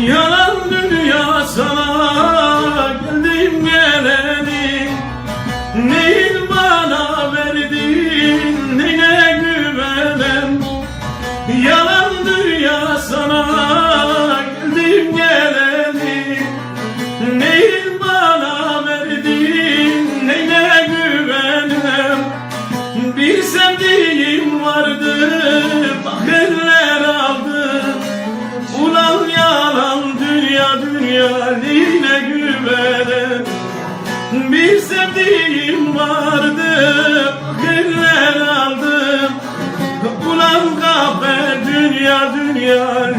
Yalan dünya sana geldim geleli, neyin bana verdin neyine güvenem. Yalan dünya sana geldim geleli, neyin bana verdin neyine güvenem. Bir sevdiğim vardı bak eller aldı, ulan yalan dünya dünya neyine güvenem. Bir sevdiğim vardı bak eller aldım, ulan kahpe dünya dünya